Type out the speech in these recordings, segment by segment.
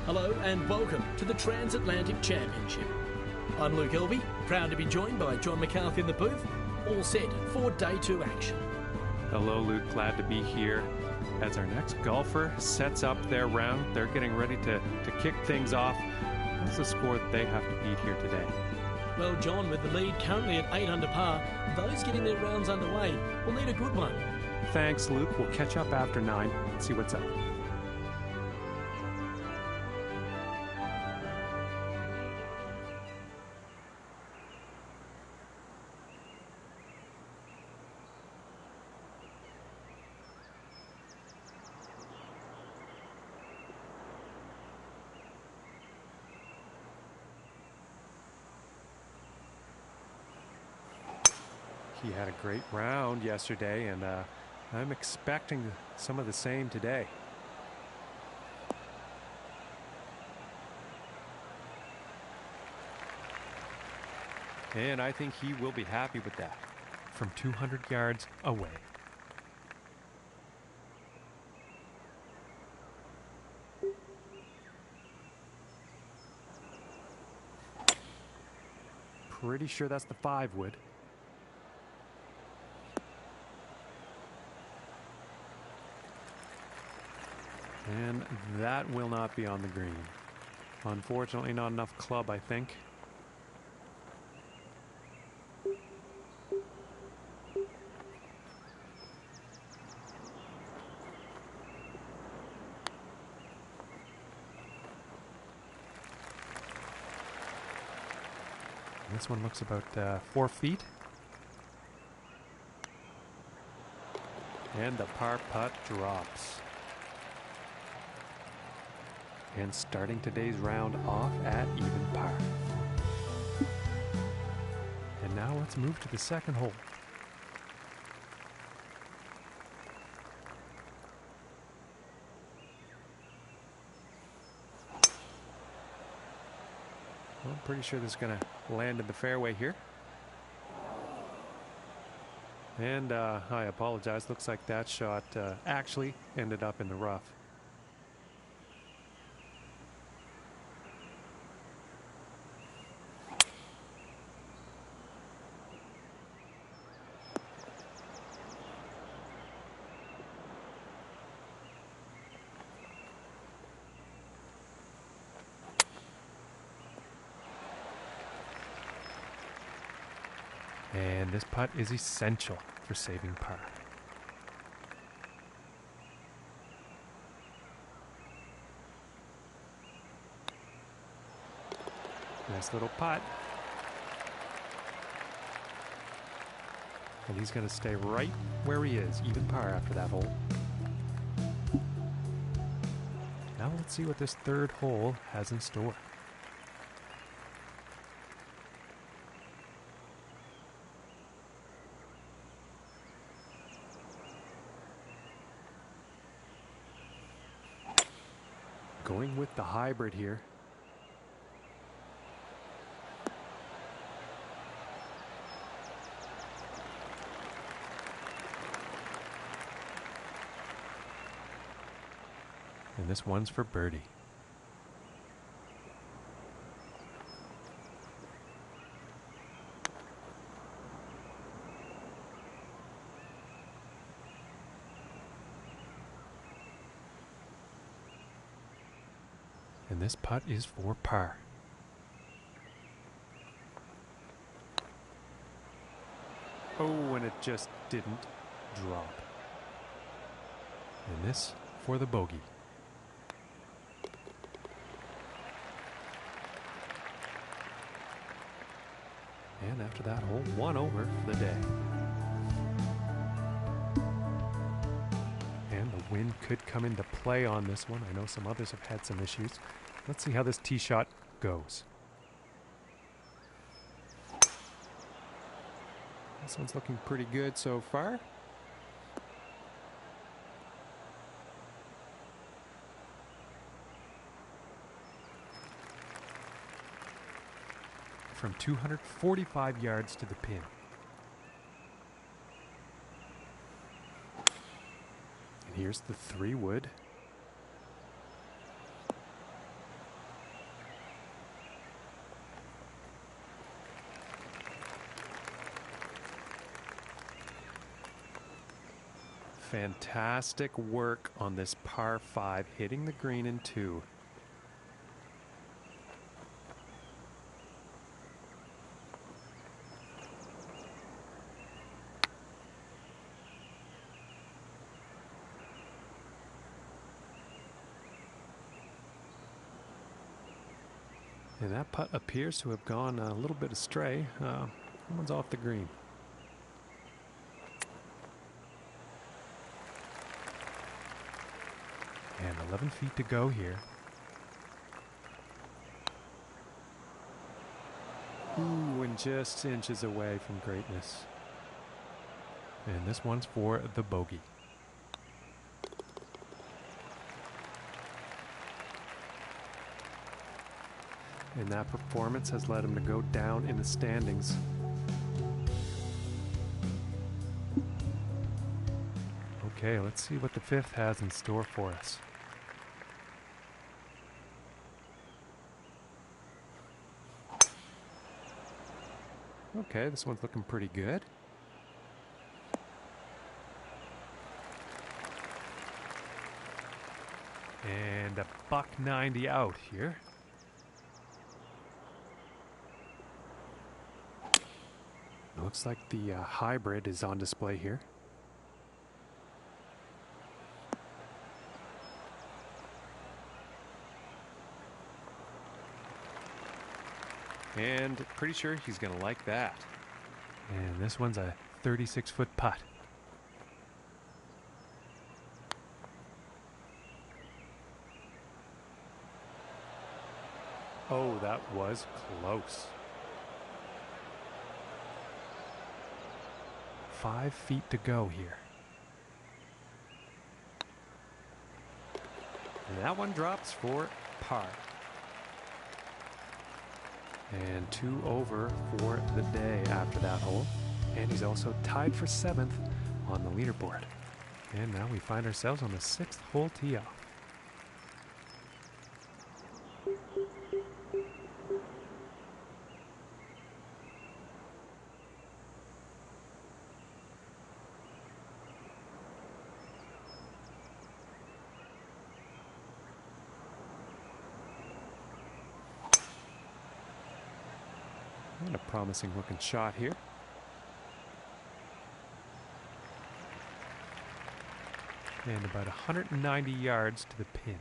Hello and welcome to the Transatlantic Championship. I'm Luke Elvey, proud to be joined by John McCarthy in the booth, all set for Day 2 action. Hello Luke, glad to be here. As our next golfer sets up their round, they're getting ready to kick things off. What's the score that they have to beat here today? Well, John, with the lead currently at 8 under par, those getting their rounds underway will need a good one. Thanks Luke, we'll catch up after 9 and see what's up. He had a great round yesterday, and I'm expecting some of the same today. And I think he will be happy with that from 200 yards away. Pretty sure that's the 5-wood. And that will not be on the green. Unfortunately, not enough club, I think. This one looks about 4 feet. And the par putt drops. And starting today's round off at even par. And now let's move to the second hole. Well, I'm pretty sure this is going to land in the fairway here. And I apologize, looks like that shot actually ended up in the rough. And this putt is essential for saving par. Nice little putt. And he's going to stay right where he is, even par after that hole. Now let's see what this third hole has in store. Going with the hybrid here. And this one's for birdie. And this putt is for par. Oh, and it just didn't drop. And this for the bogey. And after that hole, 1 over for the day. And the wind could come into play on this one. I know some others have had some issues. Let's see how this tee shot goes. This one's looking pretty good so far. From 245 yards to the pin. And here's the 3-wood. Fantastic work on this par 5, hitting the green in 2. And that putt appears to have gone a little bit astray. That one's off the green. And 11 feet to go here. Ooh, and just inches away from greatness. And this one's for the bogey. And that performance has led him to go down in the standings. Okay, let's see what the 5th has in store for us. Okay, this one's looking pretty good. And a $190 out here. Looks like the hybrid is on display here. And pretty sure he's going to like that. And this one's a 36-foot putt. Oh, that was close. 5 feet to go here. And that one drops for par. And 2 over for the day after that hole. And he's also tied for 7th on the leaderboard. And now we find ourselves on the 6th hole tee off. And a promising looking shot here. And about 190 yards to the pin.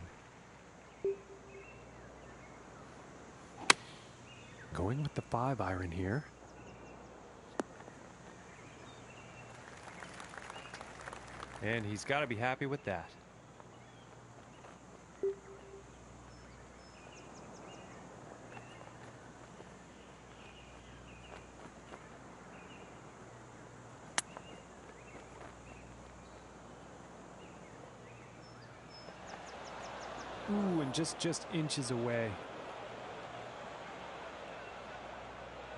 Going with the 5-iron here. And he's got to be happy with that. Ooh, and just inches away.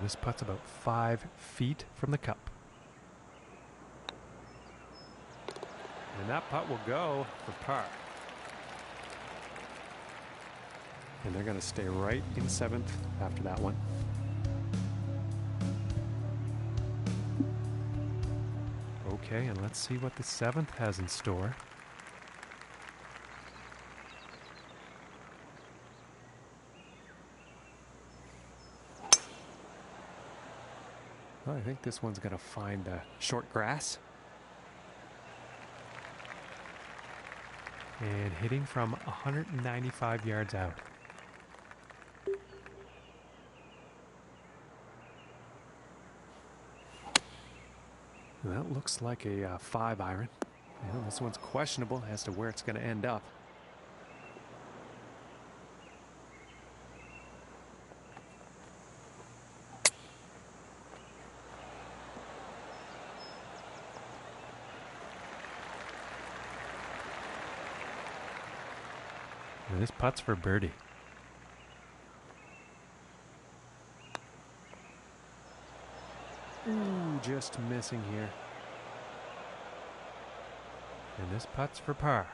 This putt's about 5 feet from the cup. And that putt will go for par. And they're going to stay right in 7th after that one. Okay, and let's see what the 7th has in store. Well, I think this one's going to find short grass. and hitting from 195 yards out. That looks like a 5-iron. Yeah, this one's questionable as to where it's going to end up. And this putt's for birdie. Ooh, just missing here. And this putt's for par.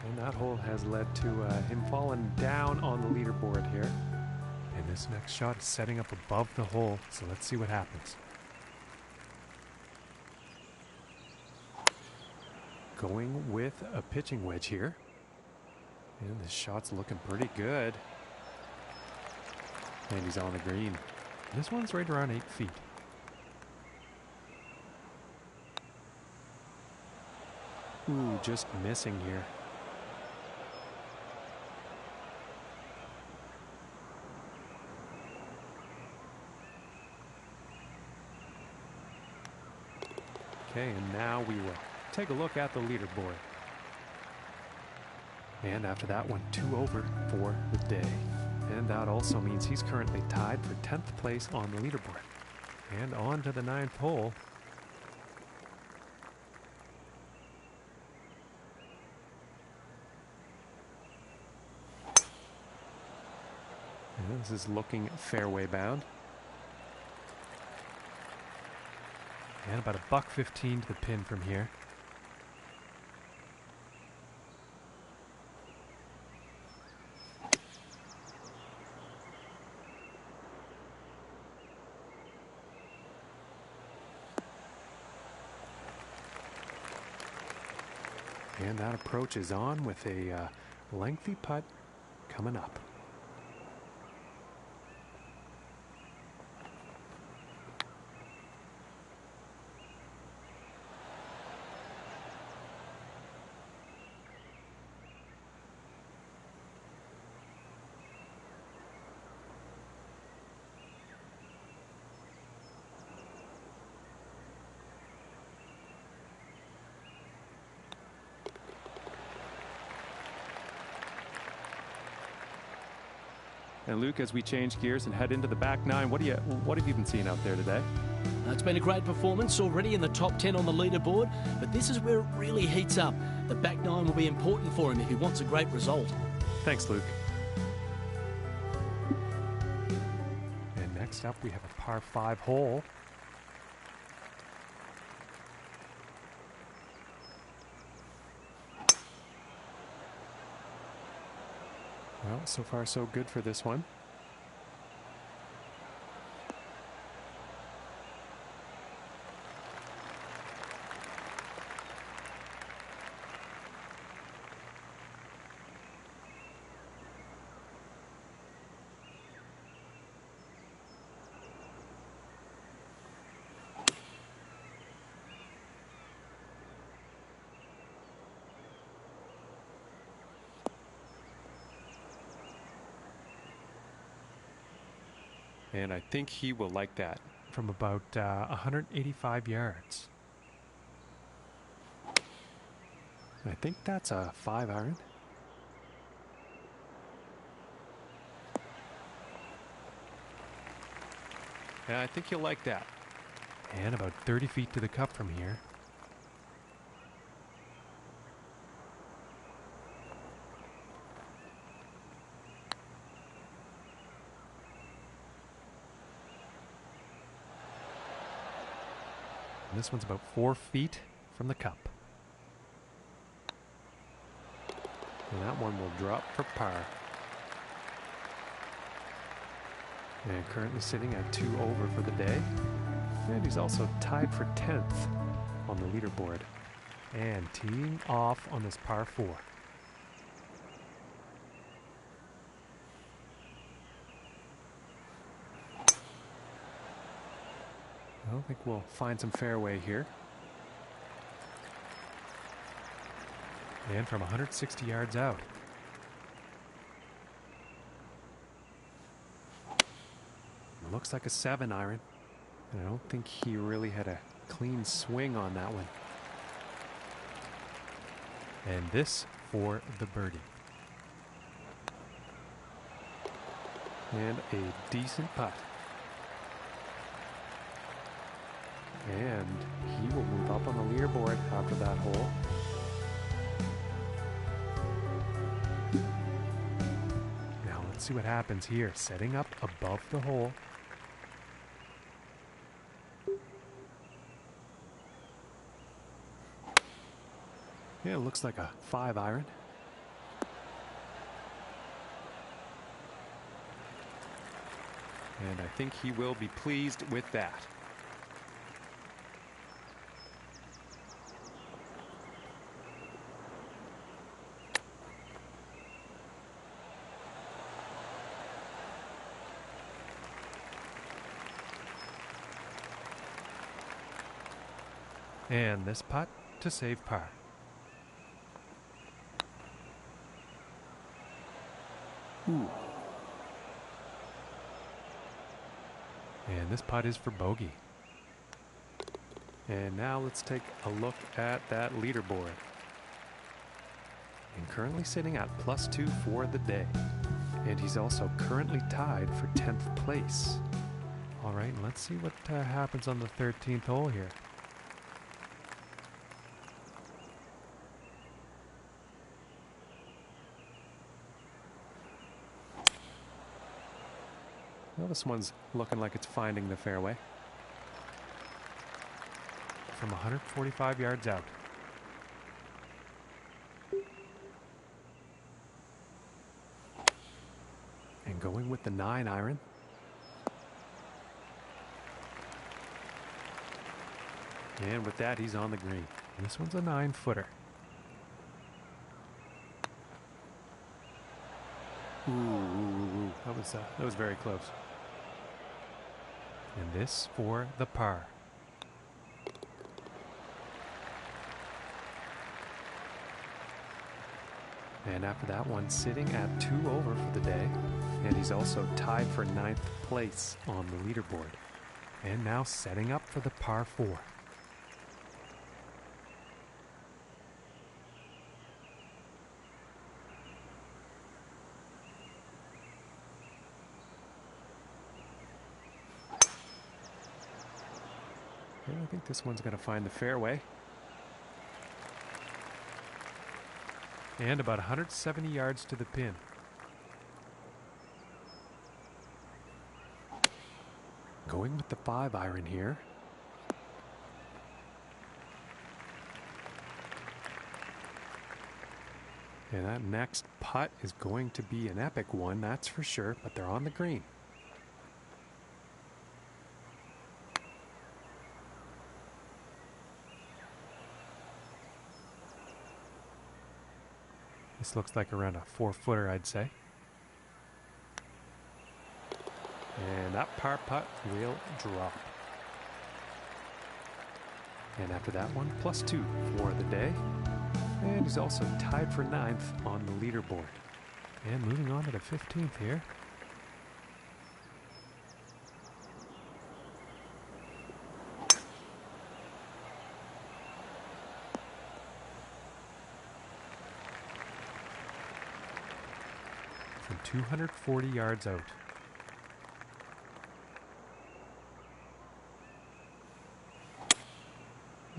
And that hole has led to him falling down on the leaderboard here. And this next shot is setting up above the hole, so let's see what happens. Going with a pitching wedge here. And this shot's looking pretty good. And he's on the green. This one's right around 8 feet. Ooh, just missing here. Okay, and now we will take a look at the leaderboard. And after that one, 2 over for the day. And that also means he's currently tied for 10th place on the leaderboard. And on to the 9th hole. And this is looking fairway bound. And about $1.15 to the pin from here. And that approach is on with a lengthy putt coming up. And Luke, as we change gears and head into the back 9, what have you been seeing out there today? It's been a great performance, already in the top 10 on the leaderboard, but this is where it really heats up. The back 9 will be important for him if he wants a great result. Thanks, Luke. And next up, we have a par 5 hole. Well, so far so good for this one. And I think he will like that. From about 185 yards. I think that's a 5-iron. Yeah, I think he'll like that. And about 30 feet to the cup from here. And this one's about 4 feet from the cup. And that one will drop for par. And currently sitting at 2 over for the day. And he's also tied for 10th on the leaderboard. And teeing off on this par 4. I think we'll find some fairway here. And from 160 yards out. It looks like a 7-iron. And I don't think he really had a clean swing on that one. And this for the birdie. And a decent putt. And he will move up on the leaderboard after that hole. Now let's see what happens here. Setting up above the hole. Yeah, it looks like a 5-iron. And I think he will be pleased with that. And this putt to save par. Ooh. And this putt is for bogey. And now let's take a look at that leaderboard. And currently sitting at +2 for the day. And he's also currently tied for 10th place. All right, let's see what happens on the 13th hole here. Well, this one's looking like it's finding the fairway. From 145 yards out. And going with the 9-iron. And with that, he's on the green. And this one's a 9-footer. Ooh. That was very close. And this for the par. And after that one, sitting at 2 over for the day. And he's also tied for 9th place on the leaderboard. And now setting up for the par 4. I think this one's going to find the fairway. And about 170 yards to the pin. Going with the 5-iron here. And that next putt is going to be an epic one, that's for sure, but they're on the green. This looks like around a 4-footer, I'd say. And that par putt will drop. And after that one, +2 for the day. And he's also tied for 9th on the leaderboard. And moving on to the 15th here. From 240 yards out.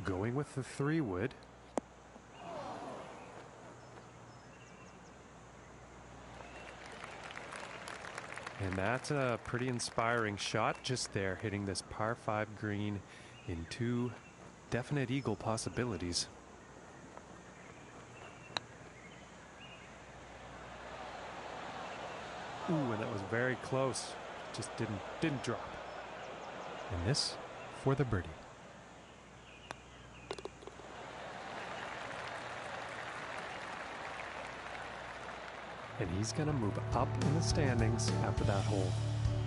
Going with the 3-wood. And that's a pretty inspiring shot just there, hitting this par 5 green in 2 definite eagle possibilities. Ooh, and that was very close. Just didn't drop. And this for the birdie. And he's going to move up in the standings after that hole.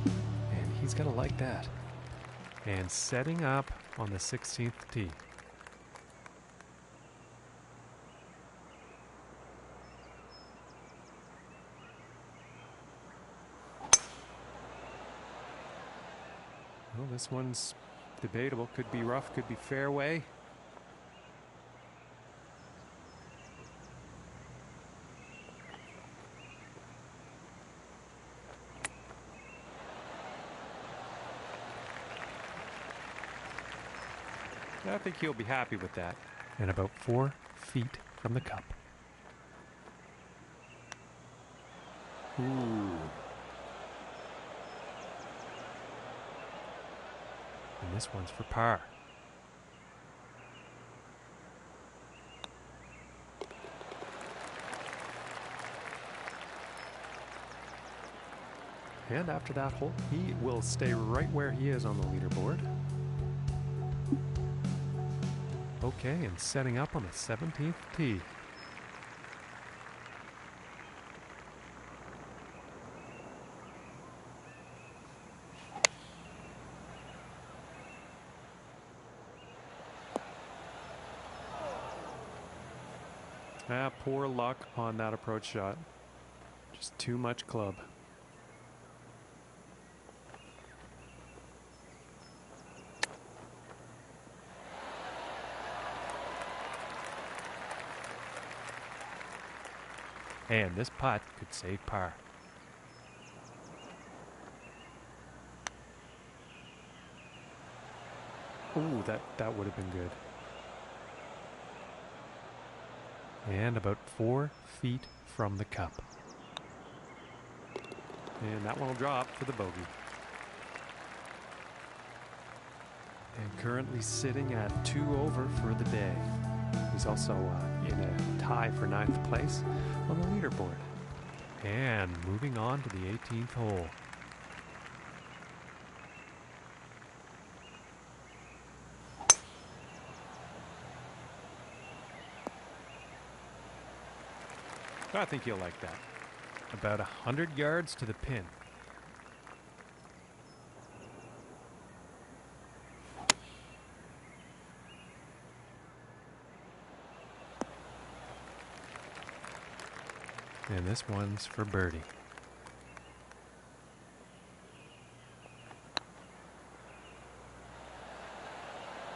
And he's going to like that. and setting up on the 16th tee. Well, this one's debatable. Could be rough, could be fairway. I think he'll be happy with that. And about 4 feet from the cup. Ooh. And this one's for par. And after that hole, he will stay right where he is on the leaderboard. Okay, and setting up on the 17th tee. Poor luck on that approach shot. Just too much club. And this putt could save par. Ooh, that would have been good. And about 4 feet from the cup. And that one will drop for the bogey. And currently sitting at 2 over for the day. He's also in a tie for 9th place on the leaderboard. And moving on to the 18th hole. I think you'll like that. About 100 yards to the pin. And this one's for birdie.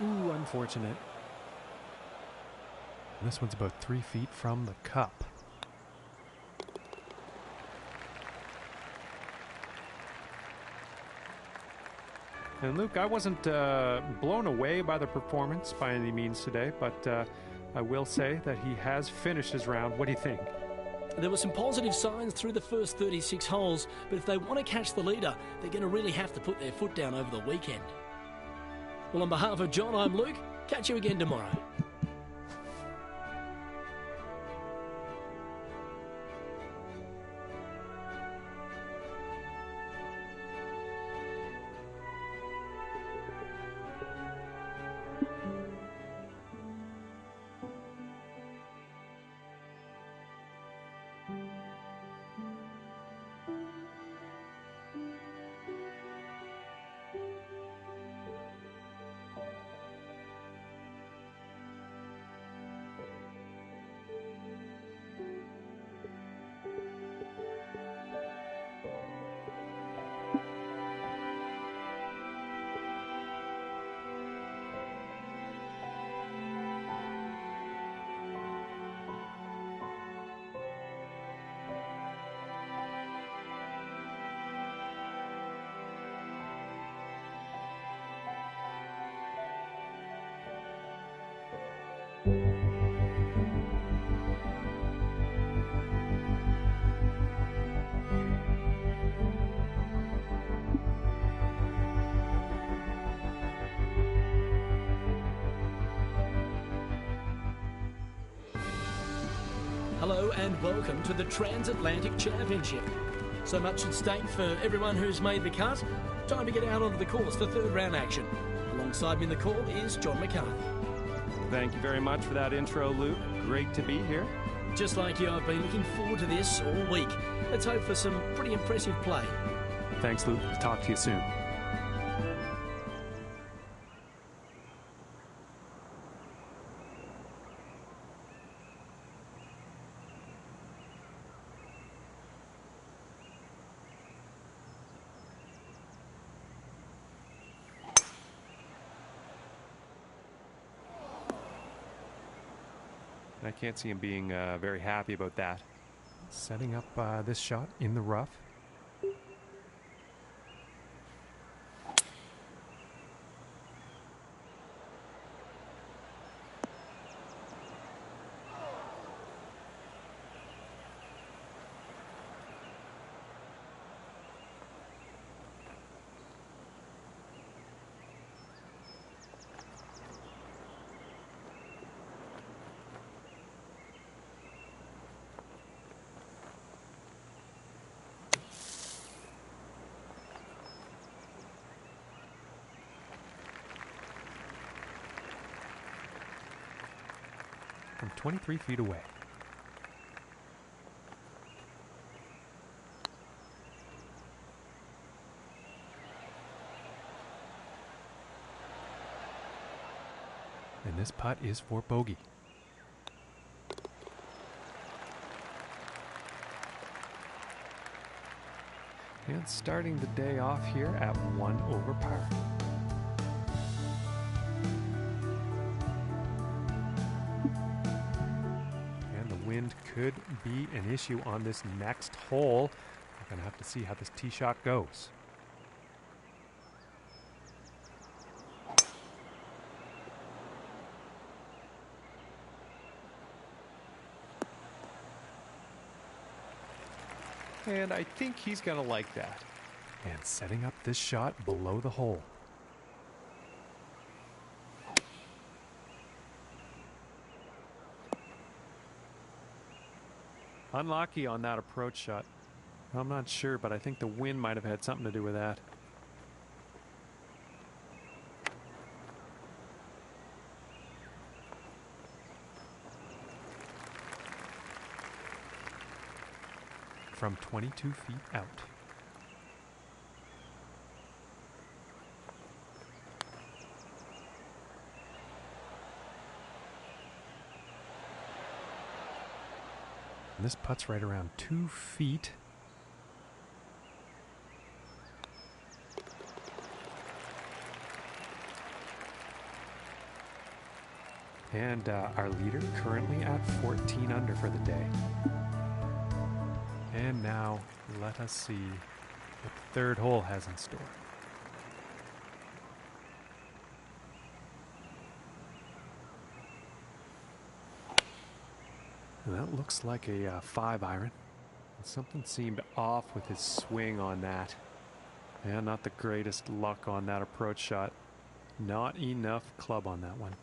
Ooh, unfortunate. And this one's about 3 feet from the cup. And Luke, I wasn't blown away by the performance by any means today, but I will say that he has finished his round. What do you think? There were some positive signs through the first 36 holes, but if they want to catch the leader, they're going to really have to put their foot down over the weekend. Well, on behalf of John, I'm Luke. Catch you again tomorrow. Hello and welcome to the Transatlantic Championship. So much at stake for everyone who's made the cut. Time to get out onto the course for third round action. Alongside me in the call is John McCarthy. Thank you very much for that intro, Luke. Great to be here. Just like you, I've been looking forward to this all week. Let's hope for some pretty impressive play. Thanks, Luke. Talk to you soon. I can't see him being very happy about that. Setting up this shot in the rough. From 23 feet away. And this putt is for bogey. And starting the day off here at 1 over par. Wind could be an issue on this next hole. We're going to have to see how this tee shot goes. And I think he's going to like that. And setting up this shot below the hole. Unlucky on that approach shot. I'm not sure, but I think the wind might have had something to do with that. From 22 feet out. And this putt's right around 2 feet. And our leader currently at 14 under for the day. And now let us see what the third hole has in store. And that looks like a 5-iron. Something seemed off with his swing on that. Yeah, not the greatest luck on that approach shot. Not enough club on that one.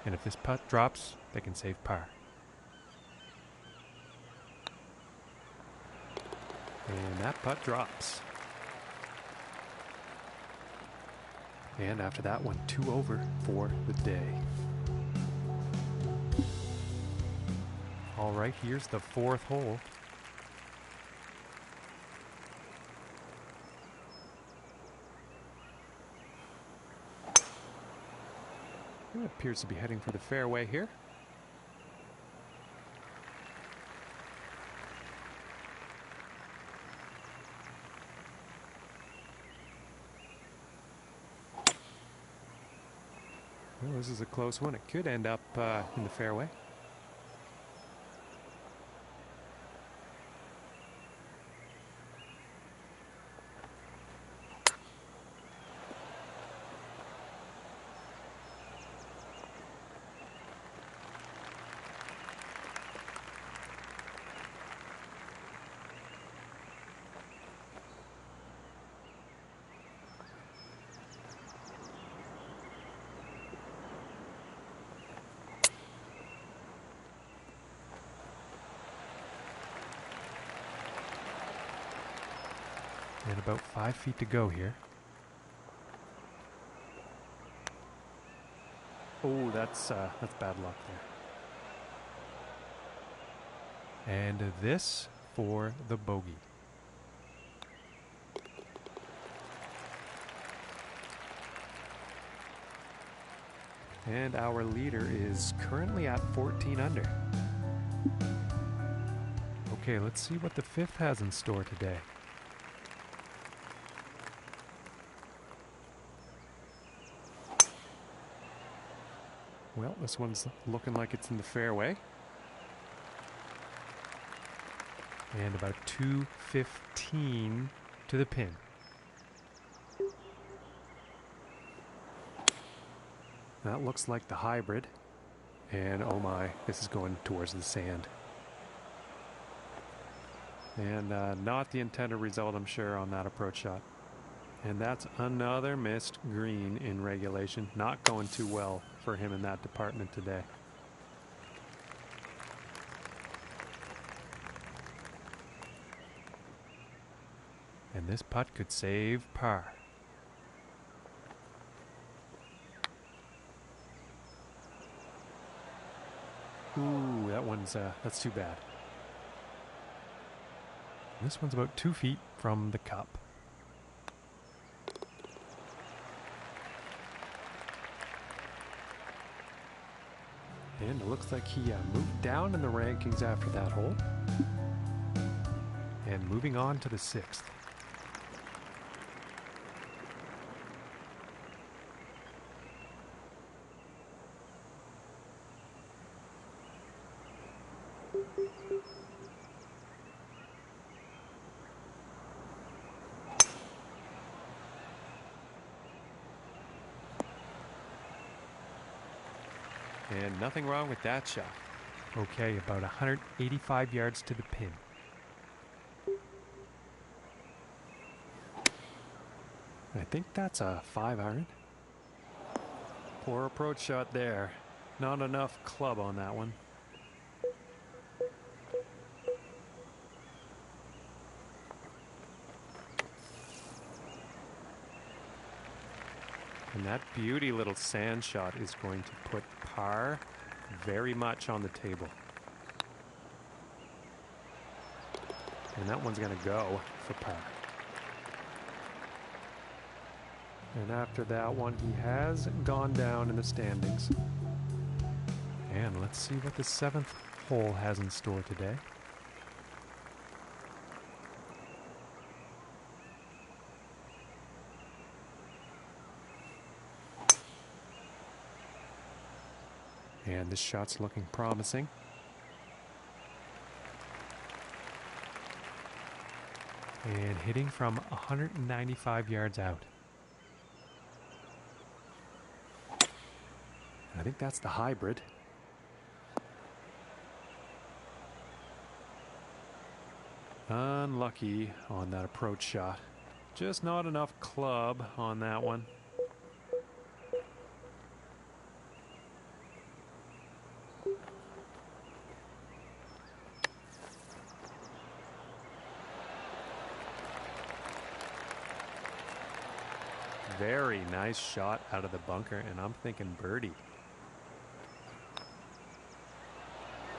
And if this putt drops, they can save par. And that putt drops. And after that one, 2 over for the day. All right, here's the 4th hole. It appears to be heading for the fairway here. Well, this is a close one. It could end up in the fairway. And about 5 feet to go here. Oh, that's bad luck there. And this for the bogey. And our leader is currently at 14 under. Okay, let's see what the fifth has in store today. Well, this one's looking like it's in the fairway. And about 215 to the pin. That looks like the hybrid. And oh my, this is going towards the sand. And not the intended result, I'm sure, on that approach shot. And that's another missed green in regulation. Not going too well for him in that department today. And this putt could save par. Ooh, that one's, that's too bad. This one's about 2 feet from the cup. And it looks like he moved down in the rankings after that hole. And moving on to the sixth. And nothing wrong with that shot. Okay, about 185 yards to the pin. I think that's a 5-iron. Poor approach shot there. Not enough club on that one. And that beauty little sand shot is going to put par very much on the table. And that one's going to go for par. And after that one, he has gone down in the standings. And let's see what the seventh hole has in store today. And this shot's looking promising. And hitting from 195 yards out. I think that's the hybrid. Unlucky on that approach shot. Just not enough club on that one. Very nice shot out of the bunker, and I'm thinking birdie.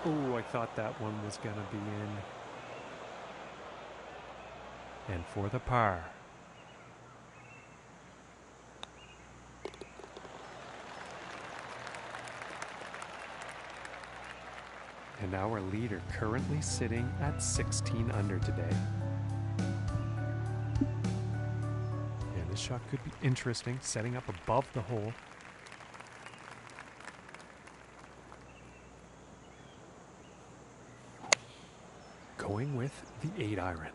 Oh, I thought that one was going to be in. And for the par. And our leader currently sitting at 16 under today. And this shot could be interesting, setting up above the hole. Going with the 8-iron.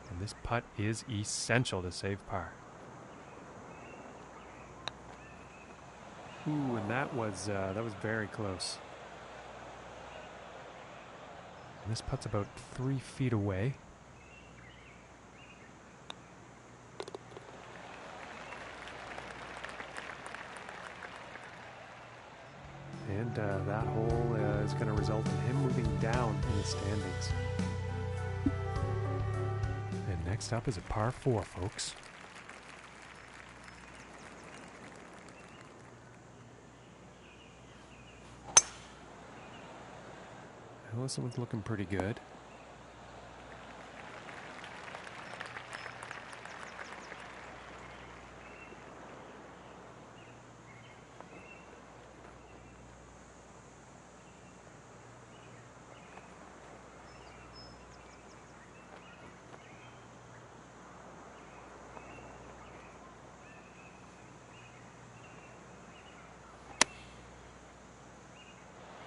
And this putt is essential to save par. Ooh, and that was very close. And this putt's about 3 feet away. And that hole is going to result in him moving down in the standings. And next up is a par 4, folks. Oh, this one's looking pretty good.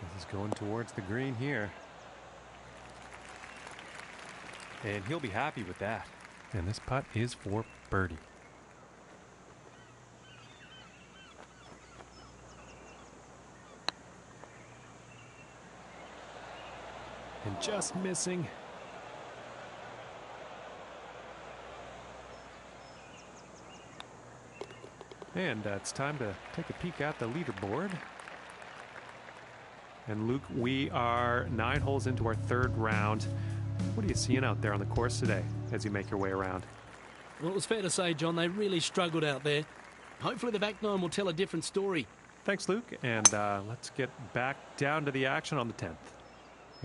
This is going towards the green here. And he'll be happy with that. And this putt is for birdie. And just missing. And it's time to take a peek at the leaderboard. And Luke, we are 9 holes into our 3rd round. What are you seeing out there on the course today as you make your way around? Well, it was fair to say, John, they really struggled out there. Hopefully the back 9 will tell a different story. Thanks, Luke. And let's get back down to the action on the 10th.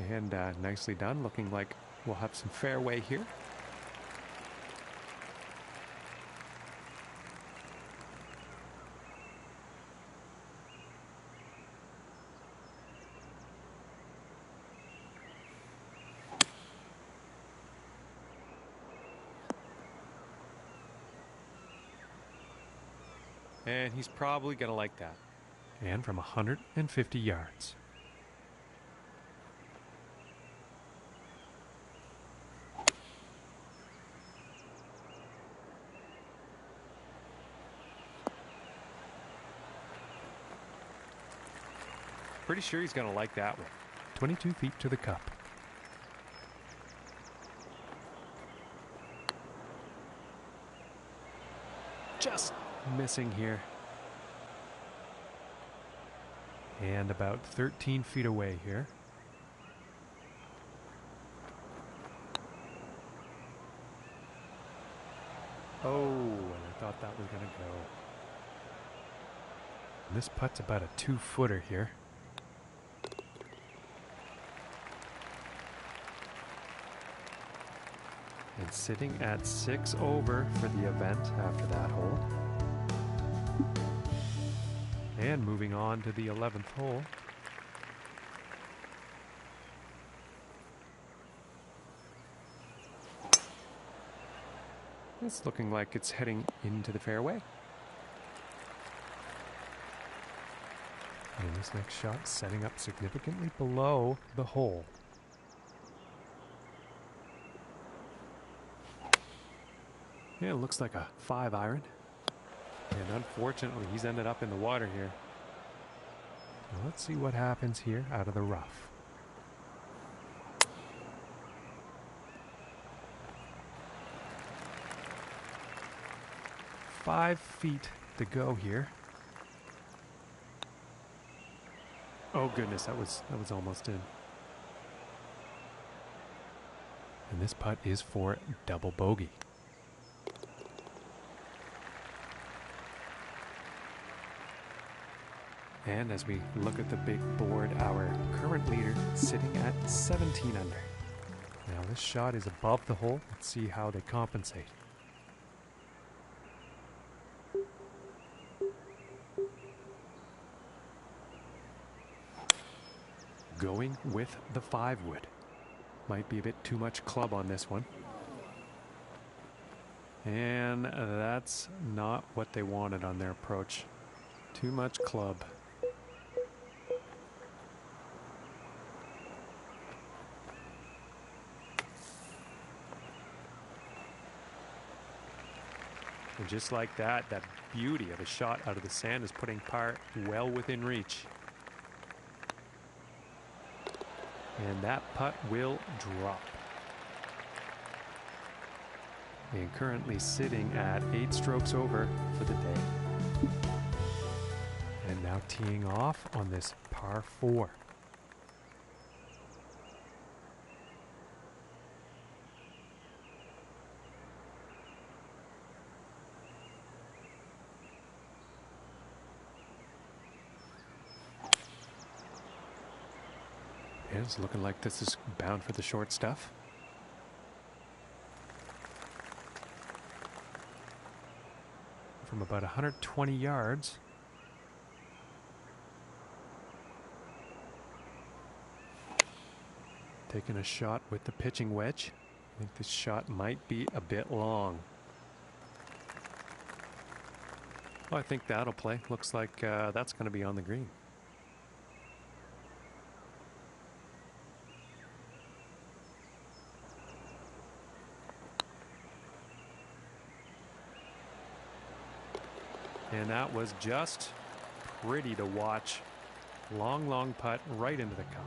And nicely done. Looking like we'll have some fairway here. And he's probably going to like that. And from 150 yards. Pretty sure he's going to like that one. 22 feet to the cup. Just missing here. And about 13 feet away here. Oh, and I thought that was going to go. And this putt's about a 2-footer here. And sitting at 6 over for the event after that hole. And moving on to the 11th hole. It's looking like it's heading into the fairway. And this next shot setting up significantly below the hole. Yeah, it looks like a 5-iron. And unfortunately, he's ended up in the water here. Now let's see what happens here out of the rough. Five feet to go here. Oh goodness, that was almost in. And this putt is for double bogey. And as we look at the big board, our current leader sitting at 17 under. Now this shot is above the hole. Let's see how they compensate. Going with the 5-wood. Might be a bit too much club on this one. And that's not what they wanted on their approach. Too much club. And just like that, that beauty of a shot out of the sand is putting par well within reach. And that putt will drop. And currently sitting at 8 strokes over for the day. And now teeing off on this par 4. And it's looking like this is bound for the short stuff. From about 120 yards. Taking a shot with the pitching wedge. I think this shot might be a bit long. Oh, I think that'll play. Looks like that's going to be on the green. And that was just pretty to watch. Long, long putt right into the cup.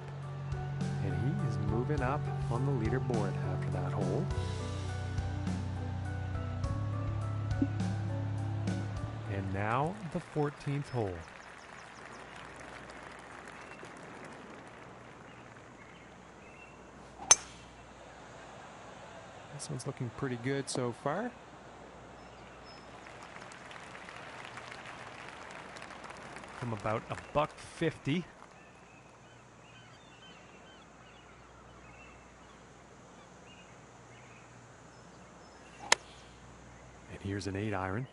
And he is moving up on the leaderboard after that hole. And now the 14th hole. This one's looking pretty good so far. From about $150. And here's an 8-iron.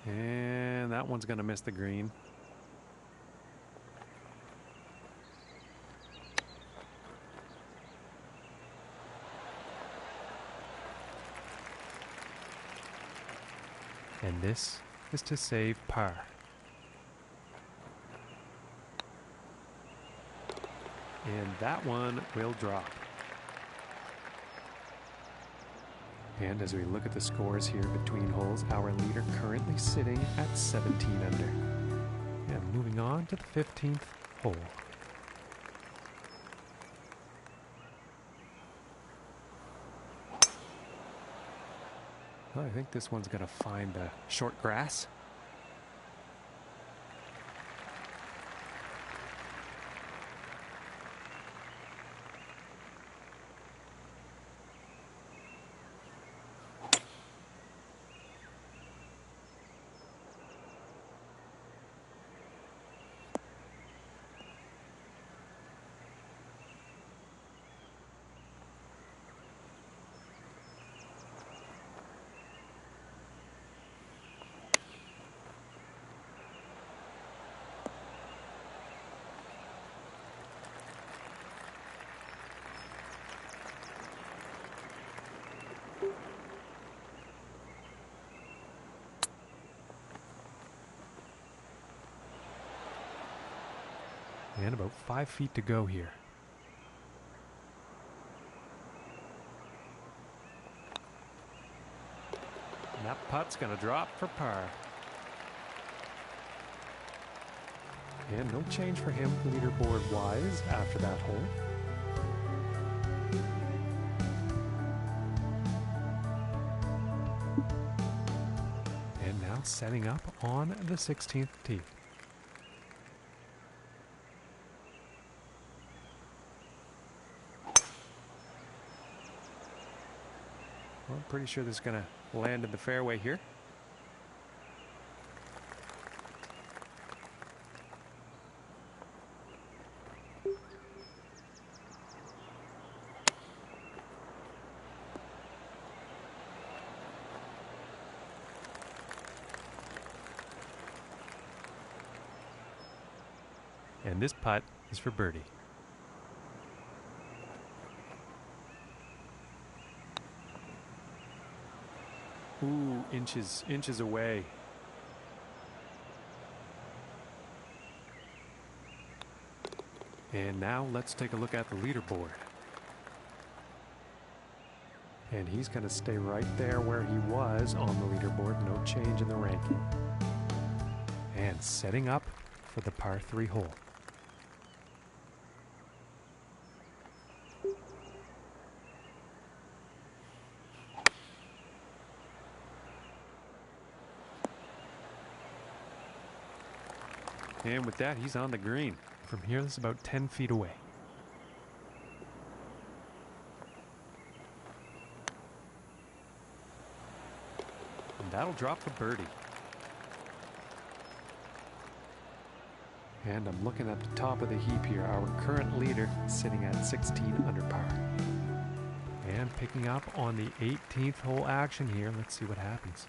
And that one's going to miss the green. And this is to save par. And that one will drop. And as we look at the scores here between holes, our leader currently sitting at 17 under. And moving on to the 15th hole. Well, I think this one's going to find the short grass. And about 5 feet to go here. And that putt's going to drop for par. And no change for him leaderboard-wise after that hole. And now setting up on the 16th tee. Well, I'm pretty sure this is going to land in the fairway here. And this putt is for birdie. Ooh, inches away. And now let's take a look at the leaderboard. And he's going to stay right there where he was on the leaderboard. No change in the ranking. And setting up for the par 3 hole. And with that, he's on the green. From here, this is about 10 feet away. And that'll drop for birdie. And I'm looking at the top of the heap here. Our current leader sitting at 16 under par. And picking up on the 18th hole action here. Let's see what happens.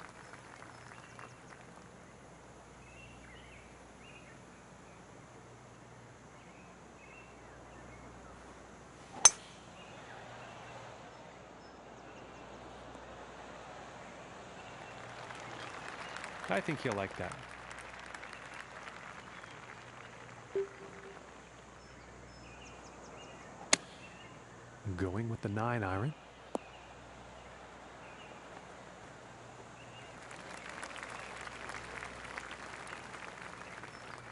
I think he'll like that. Going with the 9-iron.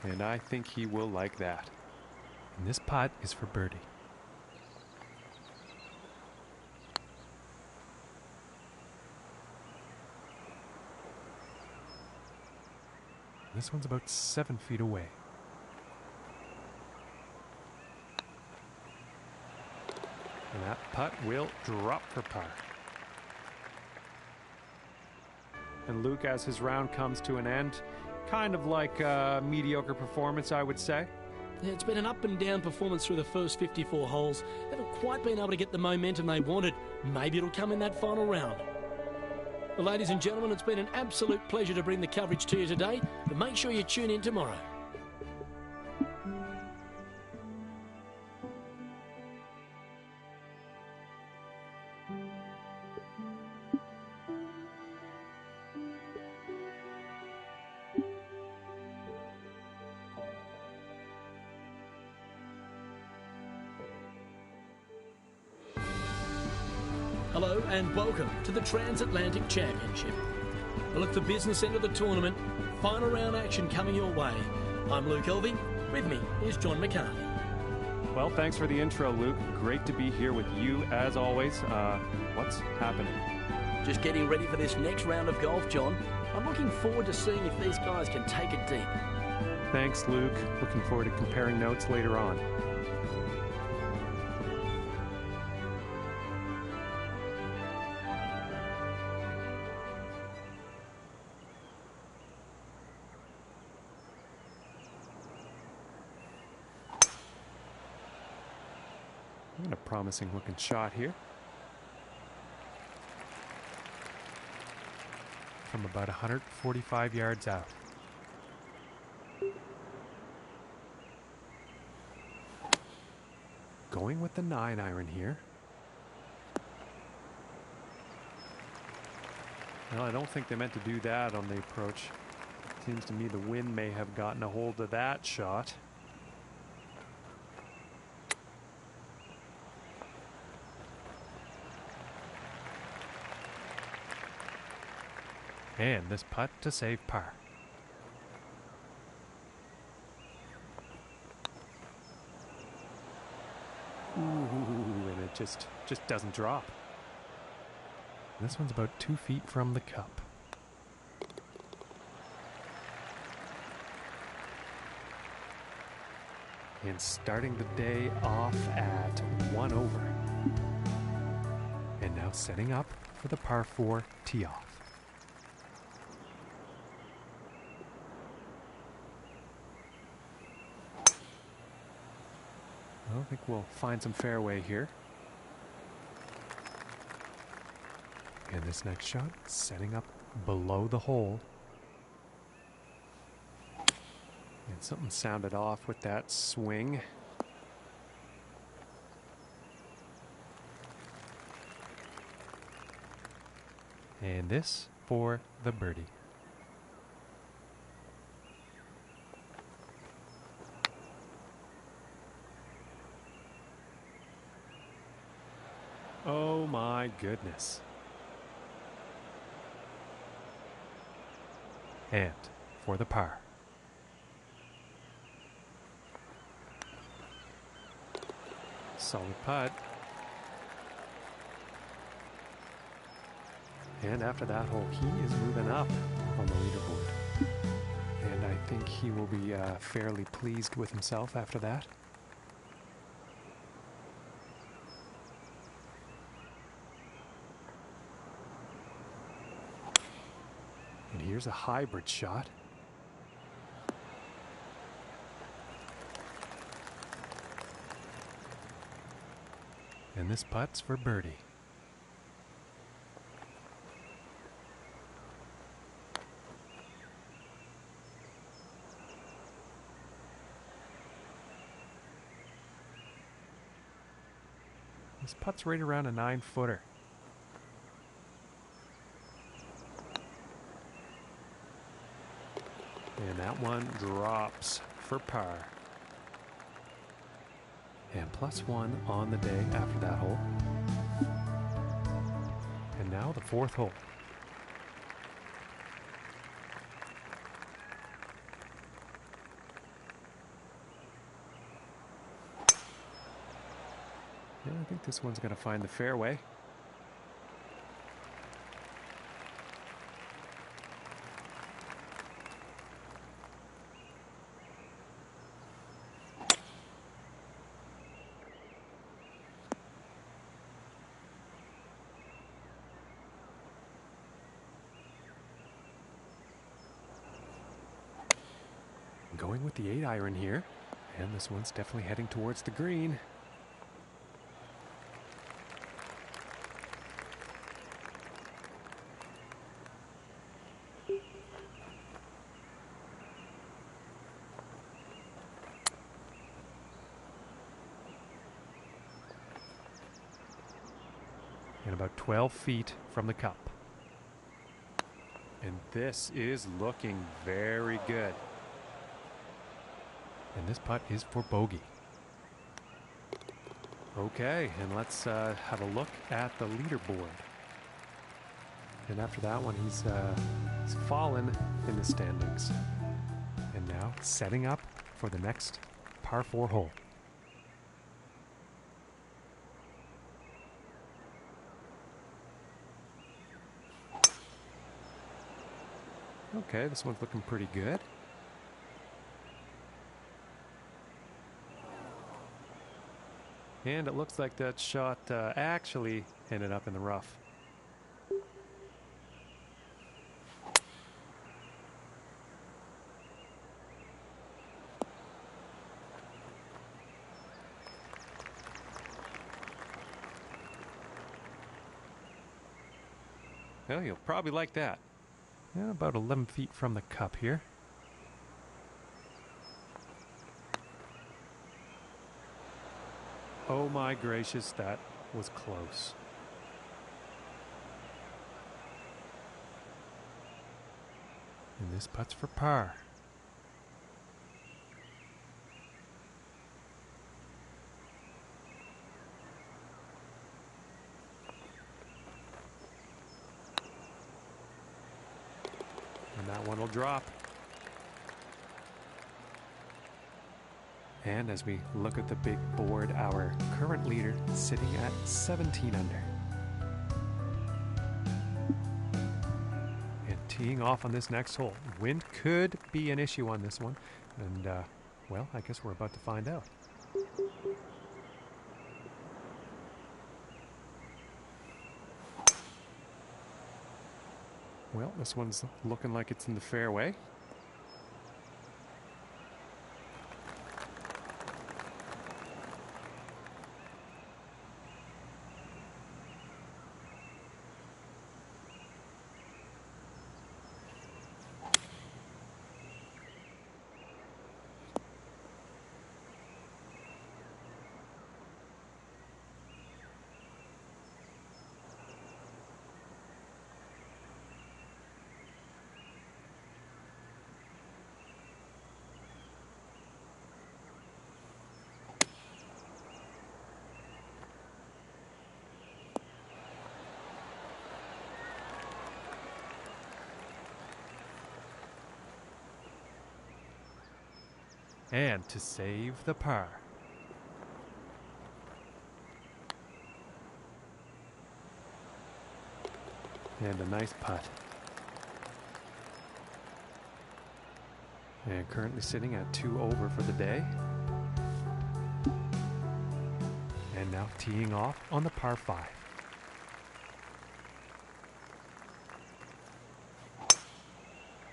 And I think he will like that. And this putt is for birdie. This one's about 7 feet away. And that putt will drop for par. And Luke, as his round comes to an end, kind of like a mediocre performance, I would say. Yeah, it's been an up and down performance through the first 54 holes. They haven't quite been able to get the momentum they wanted. Maybe it'll come in that final round. Well, ladies and gentlemen, it's been an absolute pleasure to bring the coverage to you today, but make sure you tune in tomorrow. Hello and welcome to the Transatlantic Championship. Well, at the business end of the tournament, final round action coming your way. I'm Luke Elvey. With me is John McCarthy. Well, thanks for the intro, Luke. Great to be here with you as always. What's happening? Just getting ready for this next round of golf, John. I'm looking forward to seeing if these guys can take it deep. Thanks, Luke. Looking forward to comparing notes later on. And a promising looking shot here. From about 145 yards out. Going with the 9-iron here. Well, I don't think they meant to do that on the approach. Seems to me the wind may have gotten a hold of that shot. And this putt to save par. Ooh, and it just doesn't drop. This one's about 2 feet from the cup. And starting the day off at 1 over. And now setting up for the par 4 tee off. I think we'll find some fairway here. And this next shot, setting up below the hole. And something sounded off with that swing. And this for the birdie. Oh my goodness. And for the par. Solid putt. And after that hole, he is moving up on the leaderboard. And I think he will be fairly pleased with himself after that. And here's a hybrid shot. And this putt's for birdie. This putt's right around a 9-footer. And that one drops for par. And +1 on the day after that hole. And now the 4th hole. Yeah, I think this one's going to find the fairway. Going with the 8-iron here, and this one's definitely heading towards the green. And about 12 feet from the cup. And this is looking very good. And this putt is for bogey. Okay, and let's have a look at the leaderboard. And after that one, he's fallen in the standings. And now setting up for the next par 4 hole. Okay, this one's looking pretty good. And it looks like that shot actually ended up in the rough. Well, you'll probably like that. Yeah, about 11 feet from the cup here. Oh my gracious, that was close. And this putt's for par. And that one will drop. And as we look at the big board, our current leader sitting at 17 under. And teeing off on this next hole. Wind could be an issue on this one. And, well, I guess we're about to find out. Well, this one's looking like it's in the fairway. And to save the par. And a nice putt. And currently sitting at 2 over for the day. And now teeing off on the par 5.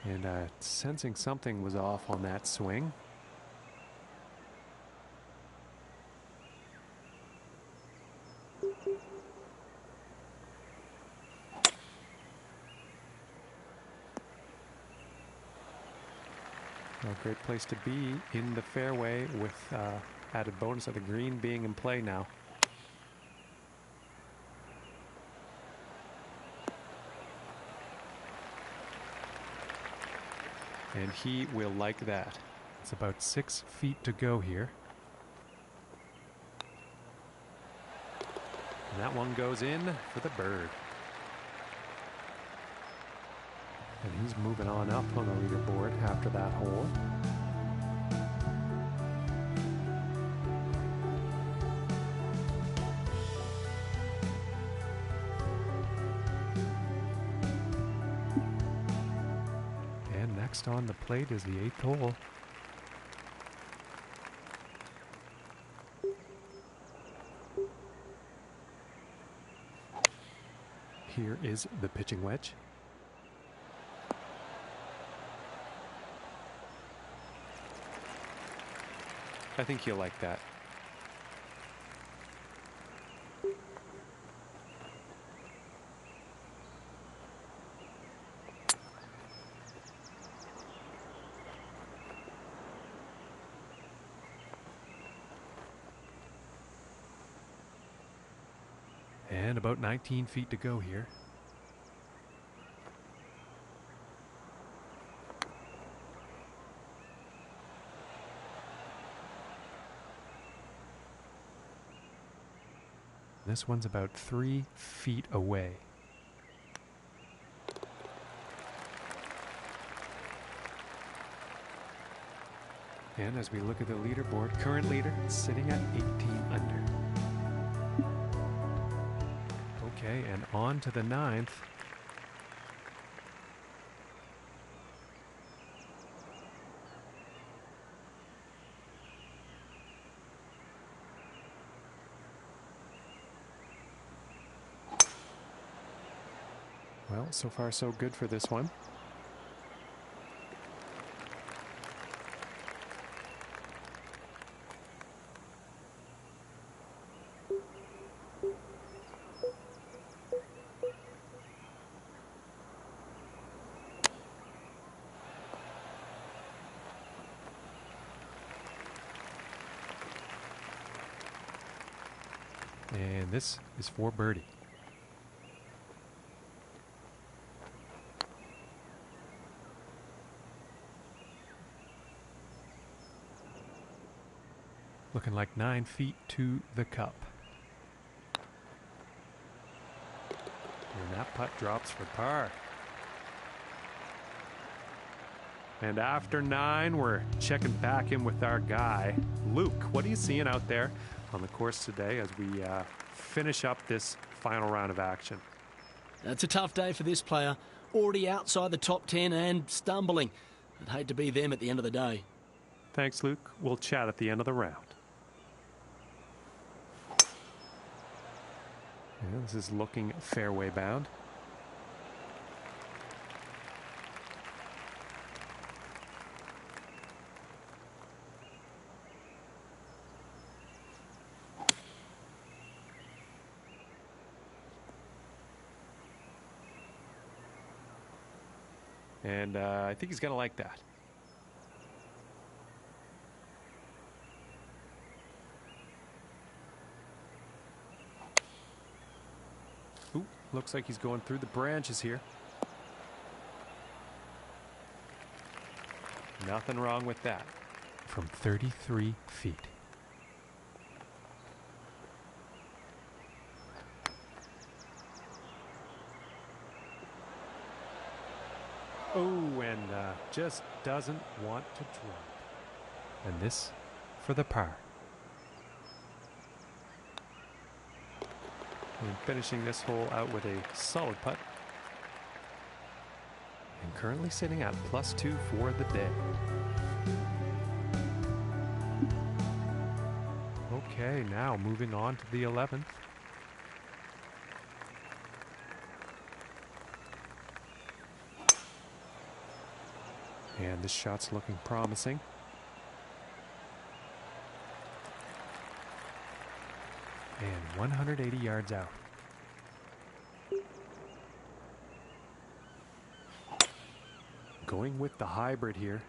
And sensing something was off on that swing. A great place to be in the fairway with added bonus of the green being in play now. And he will like that. It's about 6 feet to go here. And that one goes in for the bird. And he's moving on up on the leaderboard after that hole. And next on the plate is the 8th hole. Here is the pitching wedge. I think you'll like that. And about 19 feet to go here. This one's about 3 feet away. And as we look at the leaderboard, current leader sitting at 18 under. Okay, and on to the 9th. Well, so far so good for this one. And this is for birdie. Looking like 9 feet to the cup. And that putt drops for par. And after 9, we're checking back in with our guy, Luke. What are you seeing out there on the course today as we finish up this final round of action? It's a tough day for this player. Already outside the top 10 and stumbling. I'd hate to be them at the end of the day. Thanks, Luke. We'll chat at the end of the round. Yeah, this is looking fairway bound. And I think he's going to like that. Ooh, looks like he's going through the branches here. Nothing wrong with that. From 33 feet. Oh, and just doesn't want to drop. And this for the par. And finishing this hole out with a solid putt. And currently sitting at +2 for the day. Okay, now moving on to the 11th. And this shot's looking promising. And 180 yards out. Going with the hybrid here.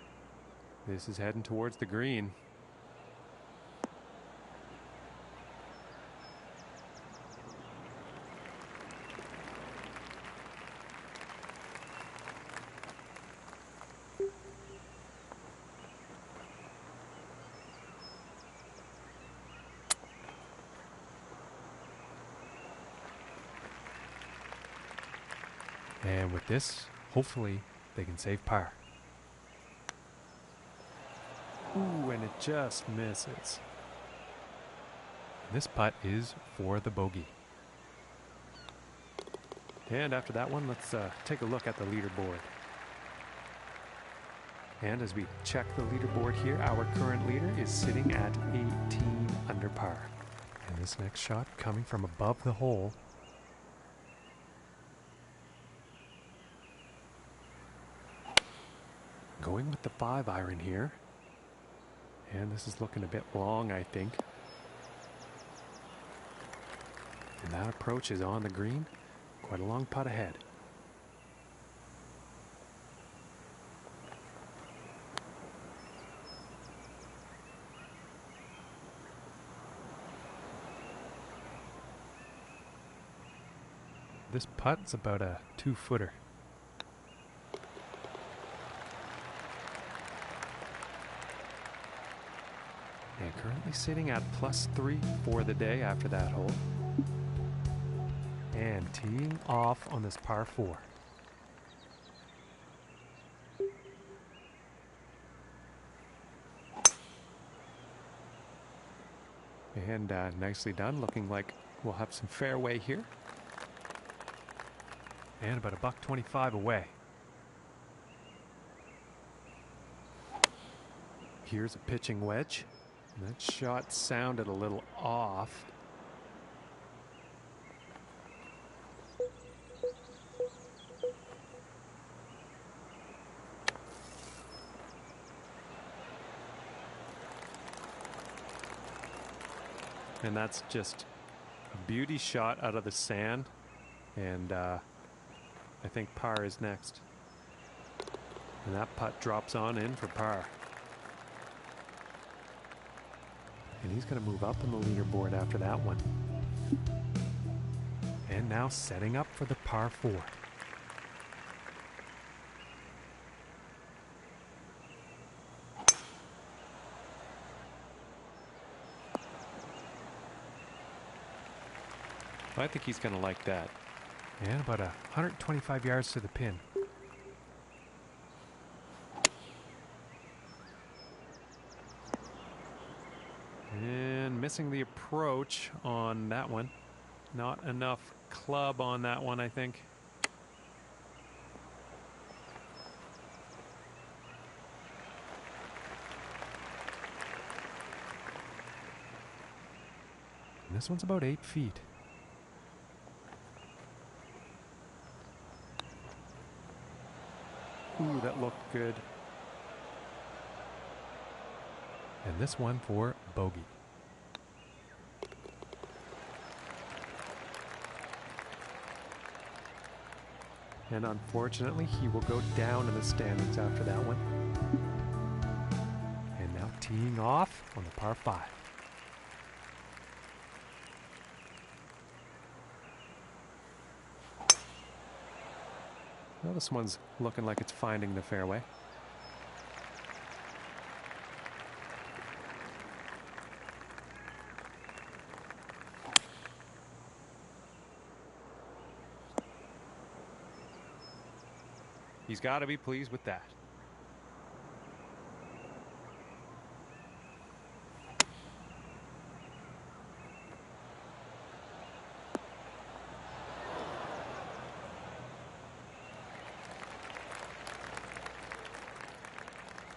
This is heading towards the green. And with this, hopefully, they can save par. Ooh, and it just misses. This putt is for the bogey. And after that one, let's take a look at the leaderboard. And as we check the leaderboard here, our current leader is sitting at 18 under par. And this next shot coming from above the hole. Going with the 5-iron here. And this is looking a bit long, I think. And that approach is on the green. Quite a long putt ahead. This putt's about a 2-footer. And currently sitting at +3 for the day after that hole. And teeing off on this par 4. And nicely done, looking like we'll have some fairway here. And about $125 away. Here's a pitching wedge. That shot sounded a little off. And that's just a beauty shot out of the sand. And I think par is next. And that putt drops on in for par. And he's going to move up on the leaderboard after that one. And now setting up for the par 4. I think he's going to like that. And about 125 yards to the pin. And missing the approach on that one. Not enough club on that one, I think. And this one's about 8 feet. Ooh, that looked good. And this one for bogey. And unfortunately, he will go down in the standings after that one. And now teeing off on the par 5. Well, this one's looking like it's finding the fairway. He's got to be pleased with that.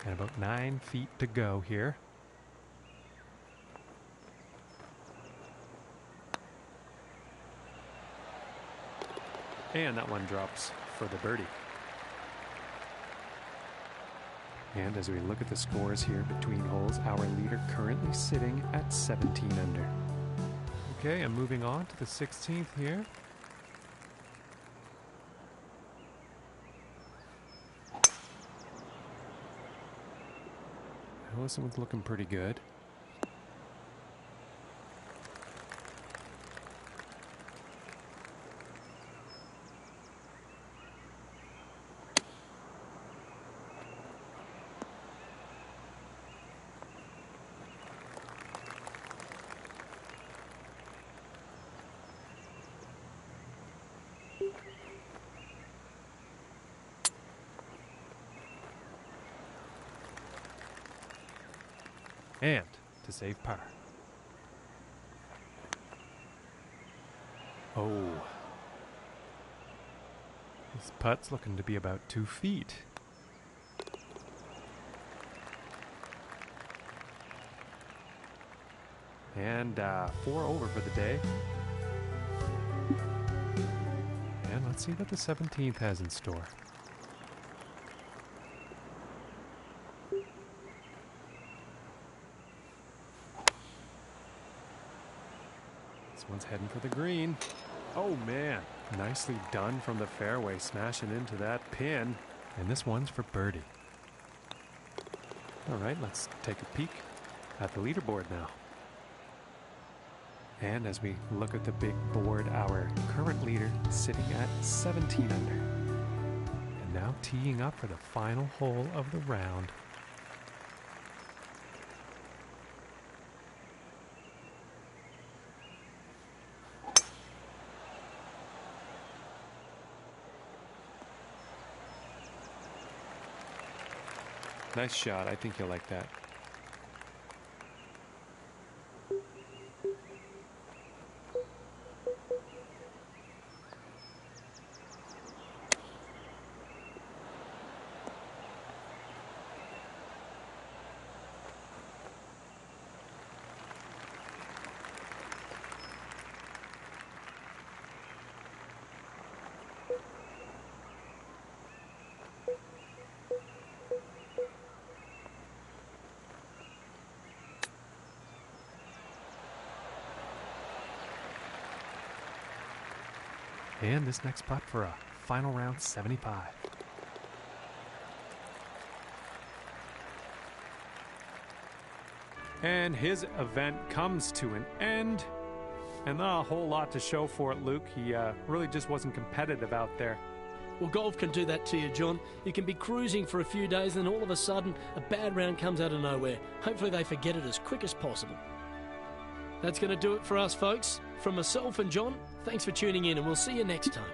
And about 9 feet to go here. And that one drops for the birdie. And as we look at the scores here between holes, our leader currently sitting at 17 under. Okay, and moving on to the 16th here. This one's looking pretty good. And to save par. Oh. This putt's looking to be about 2 feet. And 4 over for the day. And let's see what the 17th has in store. One's heading for the green. Oh man, nicely done from the fairway, smashing into that pin. And this one's for birdie. All right, let's take a peek at the leaderboard now. And as we look at the big board, our current leader sitting at 17 under. And now teeing up for the final hole of the round. Nice shot. I think you'll like that. And this next putt for a final round 75. And his event comes to an end. And not a whole lot to show for it, Luke. He really just wasn't competitive out there. Well, golf can do that to you, John. You can be cruising for a few days and then all of a sudden a bad round comes out of nowhere. Hopefully they forget it as quick as possible. That's going to do it for us, folks. From myself and John, thanks for tuning in, and we'll see you next time.